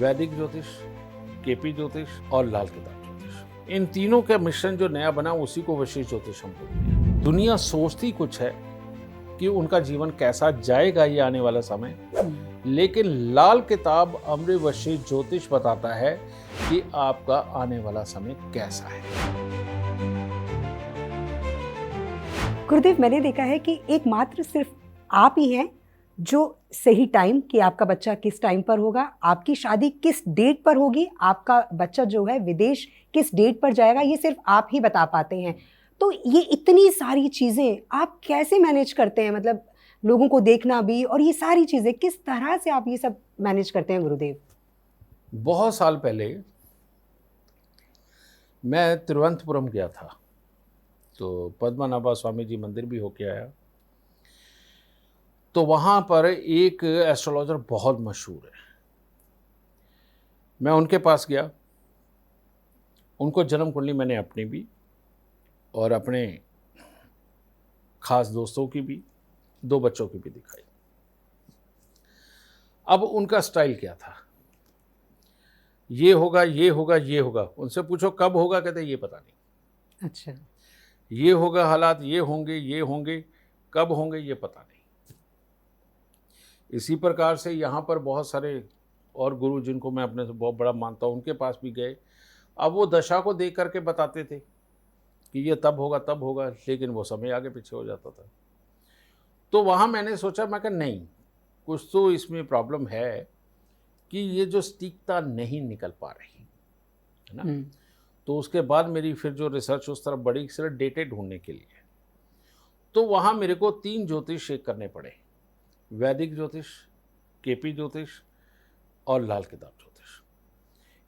वैदिक ज्योतिष, केपी ज्योतिष और लाल किताब ज्योतिष, इन तीनों का मिश्रण जो नया बना उसी को वशिष्ठ ज्योतिष हम बोलते हैं। दुनिया सोचती कुछ है कि उनका जीवन कैसा जाएगा ये आने वाला समय, लेकिन लाल किताब अमृत वशिष्ठ ज्योतिष बताता है कि आपका आने वाला समय कैसा है। गुरुदेव, मैंने देखा है कि एकमात्र सिर्फ आप ही हैं जो सही टाइम कि आपका बच्चा किस टाइम पर होगा, आपकी शादी किस डेट पर होगी, आपका बच्चा जो है विदेश किस डेट पर जाएगा, ये सिर्फ आप ही बता पाते हैं। तो ये इतनी सारी चीज़ें आप कैसे मैनेज करते हैं? मतलब लोगों को देखना भी और ये सारी चीज़ें किस तरह से आप ये सब मैनेज करते हैं गुरुदेव? बहुत साल पहले मैं तिरुवनंतपुरम गया था, तो पद्मनाभा स्वामी जी मंदिर भी होके आया। तो वहाँ पर एक एस्ट्रोलॉजर बहुत मशहूर है, मैं उनके पास गया। उनको जन्म कुंडली मैंने अपनी भी और अपने खास दोस्तों की भी, 2 बच्चों की भी दिखाई। अब उनका स्टाइल क्या था, ये होगा, ये होगा, ये होगा। उनसे पूछो कब होगा, कहते ये पता नहीं। अच्छा। ये होगा, हालात ये होंगे, कब होंगे ये पता नहीं। इसी प्रकार से यहाँ पर बहुत सारे और गुरु जिनको मैं अपने से बहुत बड़ा मानता हूँ, उनके पास भी गए। अब वो दशा को देख करके बताते थे कि ये तब होगा, लेकिन वो समय आगे पीछे हो जाता था। तो वहाँ मैंने सोचा, मैं कहा नहीं, कुछ तो इसमें प्रॉब्लम है कि ये जो सटीकता नहीं निकल पा रही है ना। तो उसके बाद मेरी फिर जो रिसर्च उस तरफ बढ़ी, सिर्फ डेटे ढूंढने के लिए। तो वहाँ मेरे को 3 ज्योतिष चेक करने पड़े, वैदिक ज्योतिष, केपी ज्योतिष और लाल किताब ज्योतिष।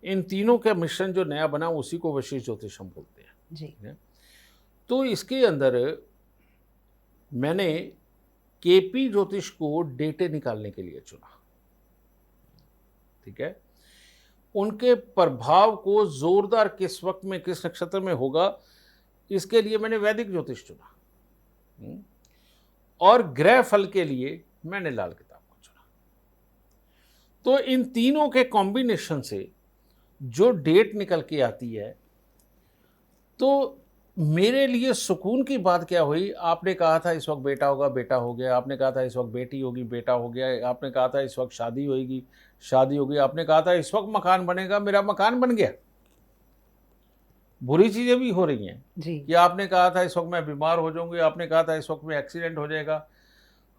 इन तीनों का मिश्रण जो नया बना उसी को वशिष्ठ ज्योतिष हम बोलते हैं जी। तो इसके अंदर मैंने केपी ज्योतिष को डेटे निकालने के लिए चुना। ठीक है, उनके प्रभाव को जोरदार किस वक्त में किस नक्षत्र में होगा, इसके लिए मैंने वैदिक ज्योतिष चुना। और ग्रह फल के लिए मैंने लाल किताब को चुना। तो इन तीनों के कॉम्बिनेशन से जो डेट निकल के आती है, तो मेरे लिए सुकून की बात क्या हुई, आपने कहा था इस वक्त बेटा होगा, बेटा हो गया। आपने कहा था इस वक्त बेटी होगी, बेटा हो गया। आपने कहा था इस वक्त शादी होगी, शादी होगी। आपने कहा था इस वक्त मकान बनेगा, मेरा मकान बन गया। बुरी चीज़ें भी हो रही हैं जी। कि आपने कहा था इस वक्त मैं बीमार हो जाऊंगी, आपने कहा था इस वक्त में एक्सीडेंट हो जाएगा।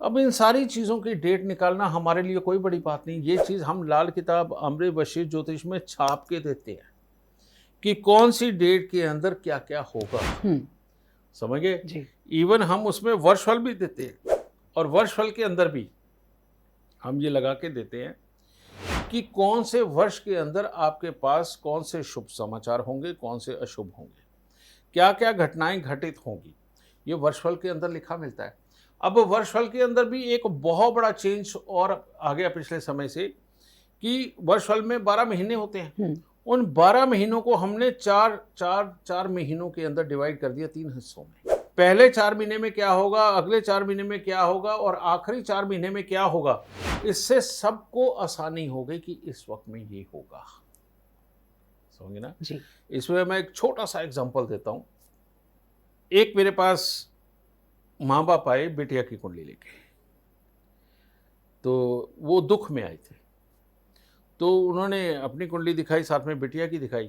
अब इन सारी चीज़ों की डेट निकालना हमारे लिए कोई बड़ी बात नहीं। ये चीज़ हम लाल किताब अमृत वशिष्ठ ज्योतिष में छाप के देते हैं कि कौन सी डेट के अंदर क्या क्या होगा। समझ गए जी। इवन हम उसमें वर्षफल भी देते हैं, और वर्षफल के अंदर भी हम ये लगा के देते हैं कि कौन से वर्ष के अंदर आपके पास कौन से शुभ समाचार होंगे, कौन से अशुभ होंगे, क्या क्या घटनाएं घटित होंगी, ये वर्षफल के अंदर लिखा मिलता है। अब वर्षफल के अंदर भी एक बहुत बड़ा चेंज और आ गया पिछले समय से कि वर्षफल में 12 महीने होते हैं। उन 12 महीनों को हमने चार महीनों के अंदर डिवाइड कर दिया 3 हिस्सों में। पहले 4 महीने में क्या होगा, अगले 4 महीने में क्या होगा और आखिरी 4 महीने में क्या होगा। इससे सबको आसानी हो गई कि इस वक्त में ये होगा। समझे ना जी। इसमें मैं एक छोटा सा एग्जांपल देता हूं। एक मेरे पास माँ बाप आए बिटिया की कुंडली लेके, तो वो दुख में आए थे। तो उन्होंने अपनी कुंडली दिखाई, साथ में बिटिया की दिखाई।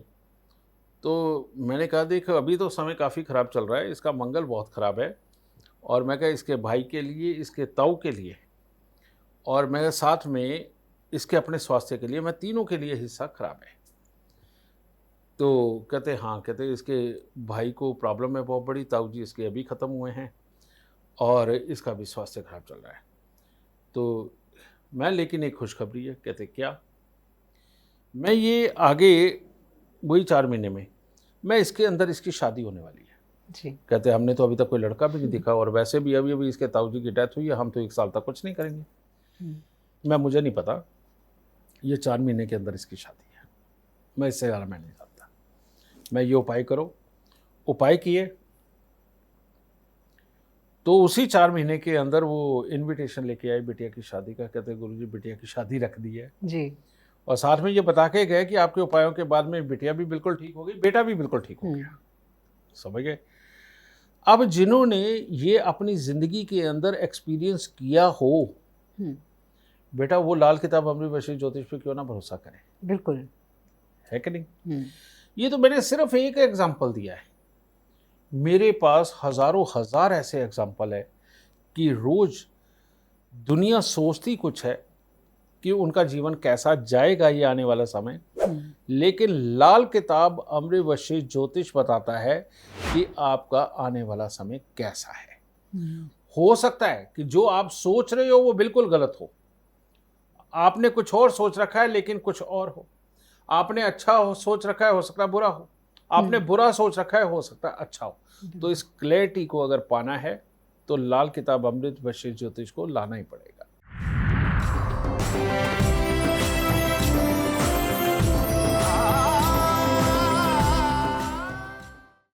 तो मैंने कहा देख, अभी तो समय काफ़ी ख़राब चल रहा है, इसका मंगल बहुत ख़राब है। और मैं कहा इसके भाई के लिए, इसके ताऊ के लिए, और मैं साथ में इसके अपने स्वास्थ्य के लिए, मैं तीनों के लिए हिस्सा ख़राब है। तो कहते हाँ, कहते इसके भाई को प्रॉब्लम है बहुत बड़ी, ताऊ जी इसके अभी ख़त्म हुए हैं और इसका भी स्वास्थ्य खराब चल रहा है। तो मैं, लेकिन एक खुशखबरी है। कहते क्या? मैं ये आगे वही 4 महीने में मैं इसके अंदर इसकी शादी होने वाली है। जी। कहते हमने तो अभी तक कोई लड़का भी नहीं दिखा, और वैसे भी अभी इसके ताऊ जी की डेथ हुई है, हम तो 1 साल तक कुछ नहीं करेंगे। मुझे नहीं पता, ये 4 महीने के अंदर इसकी शादी है, मैं इससे ज़्यादा मैं नहीं जानता। मैं ये उपाय करो। उपाय किए तो उसी 4 महीने के अंदर वो इनविटेशन लेके आए बिटिया की शादी का। कहते गुरुजी बिटिया की शादी रख दी है। जी। और साथ में ये बता के गए कि आपके उपायों के बाद में बिटिया भी बिल्कुल ठीक हो गई, बेटा भी बिल्कुल ठीक हो गया। समझ गए? अब जिन्होंने ये अपनी ज़िंदगी के अंदर एक्सपीरियंस किया हो, बेटा वो लाल किताब अमृत वर्षी ज्योतिष पे क्यों ना भरोसा करें। बिल्कुल। है कि नहीं? ये तो मैंने सिर्फ एक एग्जाम्पल दिया है, मेरे पास हज़ारों हज़ार ऐसे एग्जाम्पल है कि रोज़ दुनिया सोचती कुछ है कि उनका जीवन कैसा जाएगा ये आने वाला समय, लेकिन लाल किताब अमृतवर्षी ज्योतिष बताता है कि आपका आने वाला समय कैसा है। हो सकता है कि जो आप सोच रहे हो वो बिल्कुल गलत हो, आपने कुछ और सोच रखा है लेकिन कुछ और हो, आपने अच्छा हो सोच रखा है, हो सकता है बुरा हो, आपने बुरा सोच रखा है, हो सकता है अच्छा हो। तो इस क्लैरिटी को अगर पाना है तो लाल किताब अमृतवर्षी ज्योतिष को लाना ही पड़ेगा।